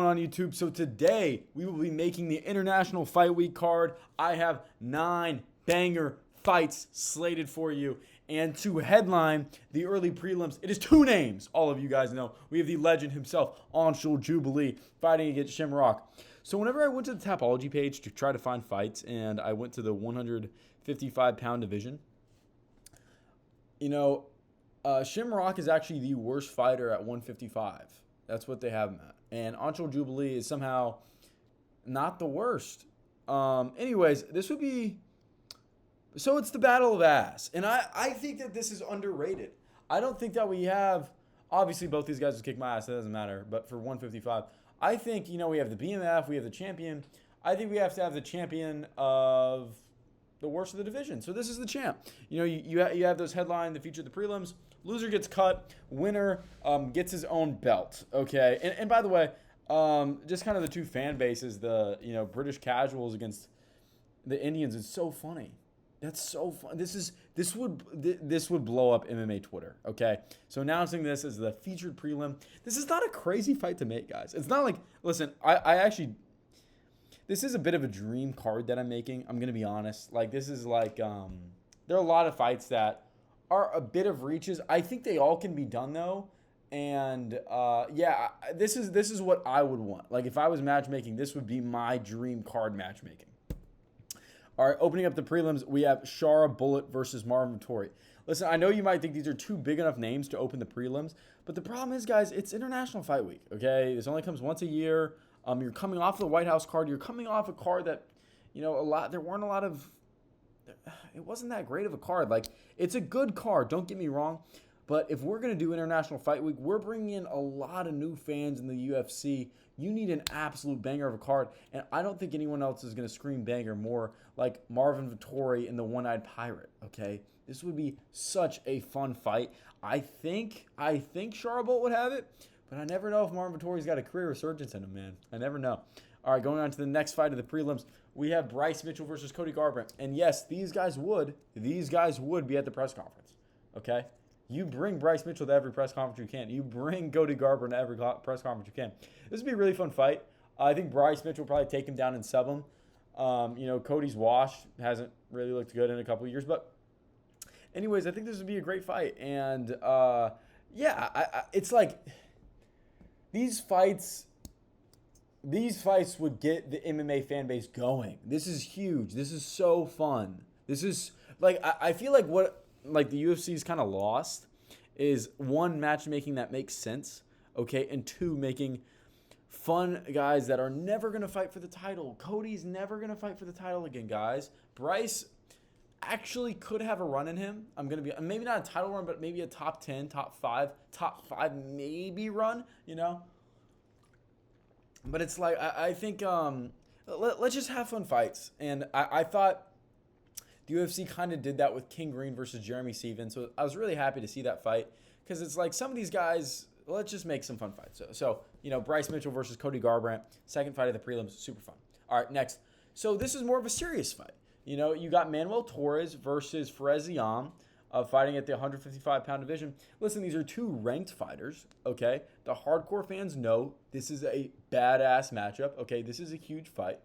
On YouTube. So today we will be making the International Fight Week card. I have 9 banger fights slated for you. And to headline the early prelims, it is 2 names. All of you guys know. We have the legend himself, Anshul Jubilee, fighting against Shamrock. So whenever I went to the Tapology page to try to find fights, and I went to the 155-pound division, Shamrock is actually the worst fighter at 155. That's what they have him at. And Anshul Jubilee is somehow not the worst. Anyways, this would be... So it's the Battle of Ass. And I think that this is underrated. I don't think that we have... Obviously, both these guys will kick my ass. That doesn't matter. But for 155, I think, we have the BMF. We have the champion. I think we have to have the champion of the worst of the division. So this is the champ. You have those headlines that feature the prelims. Loser gets cut. Winner gets his own belt. Okay. And by the way, just kind of the two fan bases, the British casuals against the Indians, is so funny. That's so fun. This would blow up MMA Twitter. Okay. So announcing this as the featured prelim. This is not a crazy fight to make, guys. It's not like, listen, I actually, this is a bit of a dream card that I'm making. I'm gonna be honest. Like, this is like there are a lot of fights that are a bit of reaches. I think they all can be done though. And this is what I would want. Like, if I was matchmaking, this would be my dream card matchmaking. All right, opening up the prelims, we have Shara Bullet versus Marvin Vettori. Listen, I know you might think these are two big enough names to open the prelims, but the problem is, guys, it's International Fight Week, okay? This only comes once a year. You're coming off the White House card. You're coming off a card that, there weren't a lot of... It wasn't that great of a card. Like, it's a good card, don't get me wrong. But if we're going to do International Fight Week, we're bringing in a lot of new fans in the UFC. You need an absolute banger of a card. And I don't think anyone else is going to scream banger more like Marvin Vettori and the One-Eyed Pirate, okay? This would be such a fun fight. I think Shara would have it, but I never know if Marvin Vettori's got a career resurgence in him, man. I never know. All right, going on to the next fight of the prelims, we have Bryce Mitchell versus Cody Garbrandt. And yes, these guys would be at the press conference, okay? You bring Bryce Mitchell to every press conference you can. You bring Cody Garbrandt to every press conference you can. This would be a really fun fight. I think Bryce Mitchell will probably take him down and sub him. Cody's washed. Hasn't really looked good in a couple of years. But anyways, I think this would be a great fight. And, it's like these fights would get the MMA fan base going. This is huge. This is so fun. This is, like, I feel like what... like the UFC's kind of lost is, 1, matchmaking that makes sense, okay, and 2, making fun guys that are never going to fight for the title. Cody's never going to fight for the title again, guys. Bryce actually could have a run in him. I'm going to be, maybe not a title run, but maybe a top 10, top 5 maybe run, But it's like, I think, let's just have fun fights. And I thought the UFC kind of did that with King Green versus Jeremy Stevens. So I was really happy to see that fight, because it's like some of these guys, let's just make some fun fights. So Bryce Mitchell versus Cody Garbrandt, second fight of the prelims, super fun. All right, next. So this is more of a serious fight. You got Manuel Torres versus Fares Ziam, fighting at the 155-pound division. Listen, these are 2 ranked fighters, okay? The hardcore fans know this is a badass matchup, okay? This is a huge fight.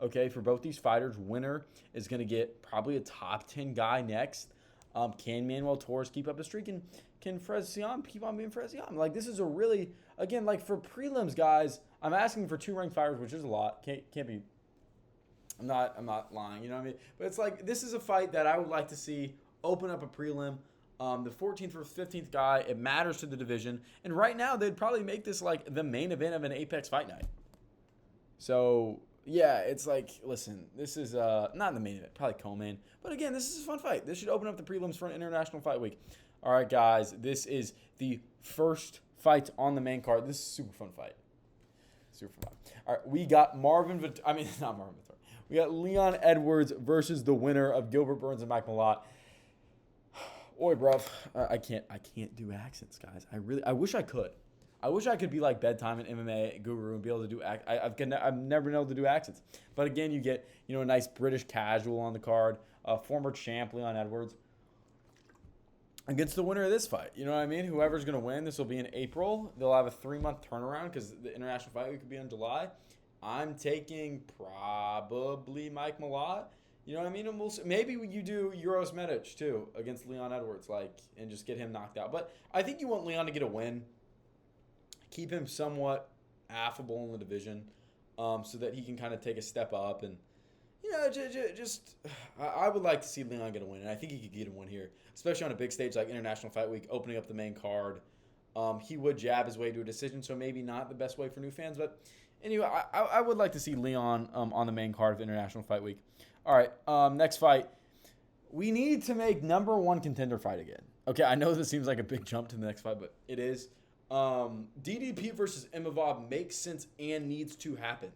Okay, for both these fighters, winner is going to get probably a top 10 guy next. Can Manuel Torres keep up the streak? And can Fares Ziam keep on being Fares Ziam? Like, this is a really, again, like for prelims, guys, I'm asking for 2 ranked fighters, which is a lot. Can't be, I'm not lying, you know what I mean? But it's like, this is a fight that I would like to see open up a prelim. The 14th or 15th guy, it matters to the division. And right now, they'd probably make this like the main event of an Apex Fight Night. So... yeah, it's like, listen, this is not the main event, probably co-main. But again, this is a fun fight. This should open up the prelims for an International Fight Week. All right, guys, this is the first fight on the main card. This is a super fun fight. Super fun. All right, we got not Marvin Vettori. We got Leon Edwards versus the winner of Gilbert Burns and Mike Malott. Oi, bruv. I can't do accents, guys. I wish I could. I wish I could be like Bedtime and MMA guru and be able to do I've never been able to do accents. But again, you get a nice British casual on the card, former champ Leon Edwards. against the winner of this fight. You know what I mean? Whoever's going to win, this will be in April. They'll have a 3-month turnaround because the International Fight Week could be in July. I'm taking probably Mike Malott. You know what I mean? And maybe you do Uros Medic too against Leon Edwards, and just get him knocked out. But I think you want Leon to get a win. Keep him somewhat affable in the division, so that he can kind of take a step up. And I would like to see Leon get a win, and I think he could get a win here, especially on a big stage like International Fight Week, opening up the main card. He would jab his way to a decision, so maybe not the best way for new fans. But anyway, I would like to see Leon on the main card of International Fight Week. All right, next fight. We need to make number one contender fight again. Okay, I know this seems like a big jump to the next fight, but it is. DDP versus Imavov makes sense and needs to happen.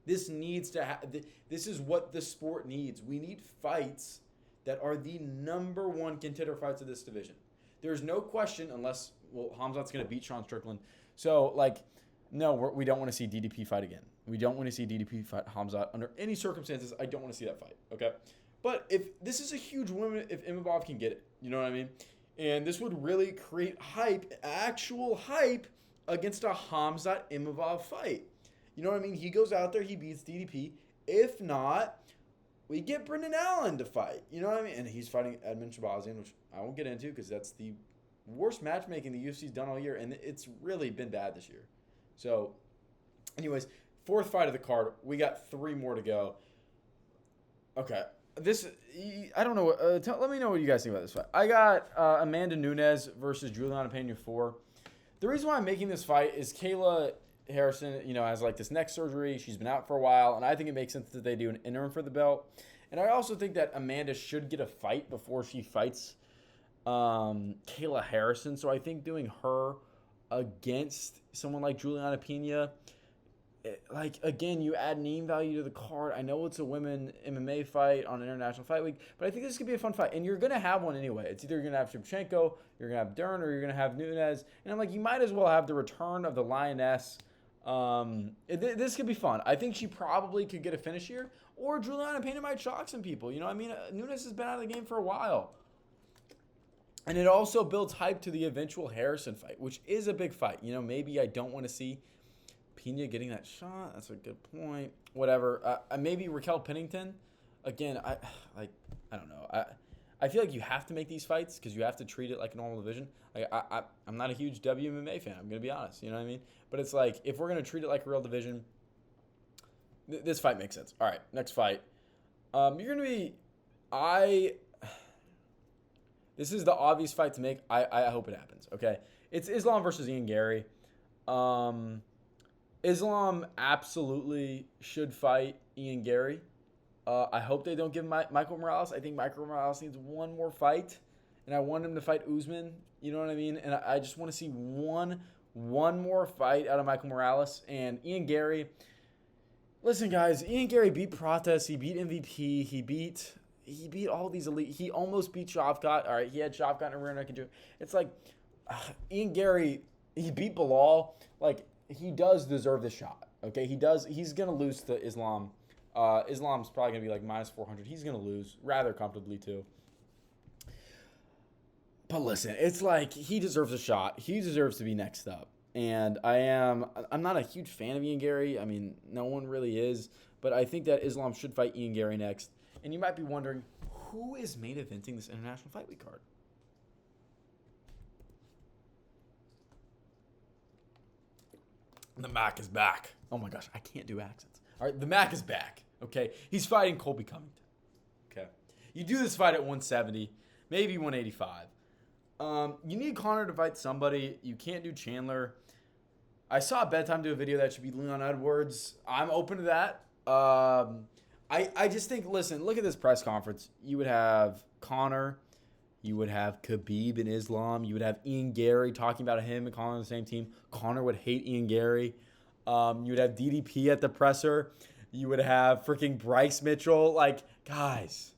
This needs to happen. This is what the sport needs. We need fights that are the number one contender fights of this division. There's no question, unless, Hamzat's going to beat Sean Strickland. So, no, we don't want to see DDP fight again. We don't want to see DDP fight Hamzat under any circumstances. I don't want to see that fight, okay? But if this is a huge win if Imavov can get it, you know what I mean? And this would really create actual hype against a Hamzat Imavov fight. You know what I mean? He goes out there, he beats DDP. If not, we get Brendan Allen to fight. You know what I mean? And he's fighting Edmund Shabazian, which I won't get into because that's the worst matchmaking the UFC's done all year, and it's really been bad this year. So, anyways, fourth fight of the card. We got 3 more to go. Okay. I don't know. Let me know what you guys think about this fight. I got Amanda Nunes versus Juliana Pena 4. The reason why I'm making this fight is Kayla Harrison, has this neck surgery. She's been out for a while, and I think it makes sense that they do an interim for the belt. And I also think that Amanda should get a fight before she fights Kayla Harrison. So I think doing her against someone like Juliana Pena, again, you add name value to the card. I know it's a women MMA fight on International Fight Week, but I think this could be a fun fight. And you're going to have one anyway. It's either you're going to have Shevchenko, you're going to have Dern, or you're going to have Nunes. And I'm like, you might as well have the return of the Lioness. This could be fun. I think she probably could get a finish here, or Juliana Pena might shock some people. You know what I mean? Nunes has been out of the game for a while. And it also builds hype to the eventual Harrison fight, which is a big fight. Maybe I don't want to see Pena getting that shot. That's a good point. Whatever. Maybe Raquel Pennington. Again, I don't know. I feel like you have to make these fights because you have to treat it like a normal division. I'm not a huge WMMA fan. I'm going to be honest. You know what I mean? But it's if we're going to treat it like a real division, this fight makes sense. All right, next fight. You're going to be... This is the obvious fight to make. I hope it happens, okay? It's Islam versus Ian Gary. Islam absolutely should fight Ian Gary. I hope they don't give Michael Morales. I think Michael Morales needs one more fight, and I want him to fight Usman. You know what I mean? And I just want to see one more fight out of Michael Morales. And Ian Gary, listen, guys, Ian Gary beat Prates. He beat MVP. He beat all these elite. He almost beat Shavkat. All right, he had Shavkat and a rear naked Jew. It's Ian Gary, he beat Bilal. He does deserve the shot. Okay, he does. He's going to lose to Islam. Islam's probably going to be minus 400. He's going to lose rather comfortably too. But listen, it's he deserves a shot. He deserves to be next up. And I'm not a huge fan of Ian Gary. I mean, no one really is. But I think that Islam should fight Ian Gary next. And you might be wondering, who is main eventing this International Fight Week card? The Mac is back. Oh my gosh, I can't do accents. All right, the Mac is back. Okay, he's fighting Colby Covington. Okay, you do this fight at 170, maybe 185. You need Connor to fight somebody. You can't do Chandler. I saw Bedtime do a video that should be Leon Edwards. I'm open to that. I just think, listen, look at this press conference. You would have Connor. You would have Khabib and Islam. You would have Ian Gary talking about him and Connor on the same team. Connor would hate Ian Gary. You would have DDP at the presser. You would have freaking Bryce Mitchell. Guys,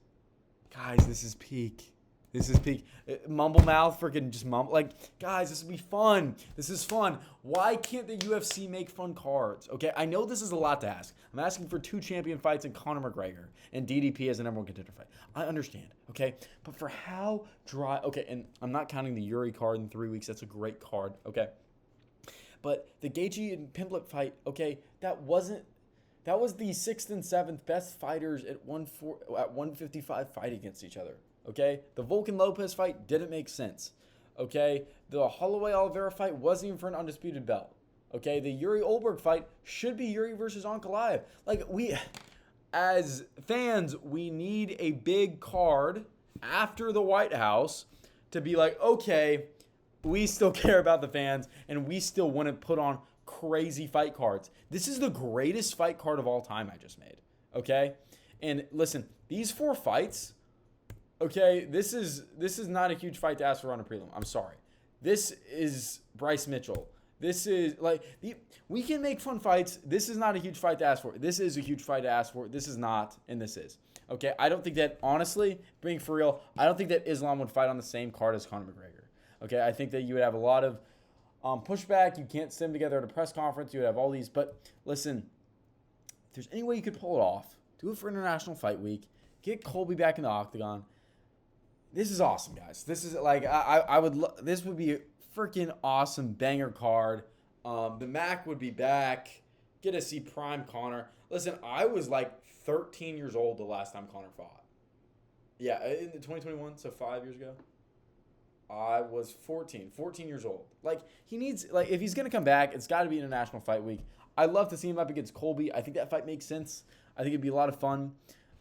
this is peak. This is peak. Mumble mouth, freaking just mumble. Like, guys, this will be fun. This is fun. Why can't the UFC make fun cards? Okay, I know this is a lot to ask. I'm asking for 2 champion fights and Conor McGregor and DDP as a number 1 contender fight. I understand, okay? But for how dry... Okay, and I'm not counting the Yuri card in 3 weeks. That's a great card, okay? But the Gaethje and Pimblett fight, okay, that was the 6th and 7th best fighters at 155 fight against each other. Okay, the Volkan Lopez fight didn't make sense. Okay, the Holloway Oliveira fight wasn't even for an undisputed belt. Okay, the Yuri Olberg fight should be Yuri versus Ankalaev. Like, we, as fans, we need a big card after the White House to be like, okay, we still care about the fans and we still want to put on crazy fight cards. This is the greatest fight card of all time I just made. Okay, and listen, these 4 fights. Okay, this is not a huge fight to ask for on a prelim. I'm sorry. This is Bryce Mitchell. This is like we can make fun fights. This is not a huge fight to ask for. This is a huge fight to ask for. This is not, and this is. Okay, I don't think that, honestly, being for real, I don't think that Islam would fight on the same card as Conor McGregor. Okay, I think that you would have a lot of pushback. You can't sit them together at a press conference. You would have all these. But listen, if there's any way you could pull it off, do it for International Fight Week. Get Colby back in the octagon. This is awesome, guys. This is like this would be a freaking awesome banger card. The Mac would be back. Get to see prime Conor. Listen, I was like 13 years old the last time Conor fought. Yeah, in 2021, so 5 years ago. I was 14 years old. Like, he needs, like, if he's going to come back, it's got to be International Fight Week. I'd love to see him up against Colby. I think that fight makes sense. I think it'd be a lot of fun.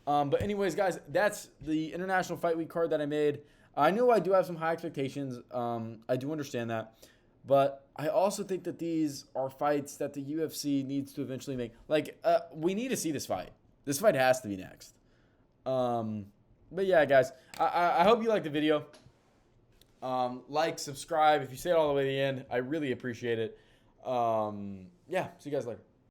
But anyways, guys, that's the International Fight Week card that I made. I know I do have some high expectations. I do understand that. But I also think that these are fights that the UFC needs to eventually make. Like, we need to see this fight. This fight has to be next. But yeah, guys, I hope you liked the video. Like, subscribe. If you stayed all the way to the end, I really appreciate it. Yeah, see you guys later.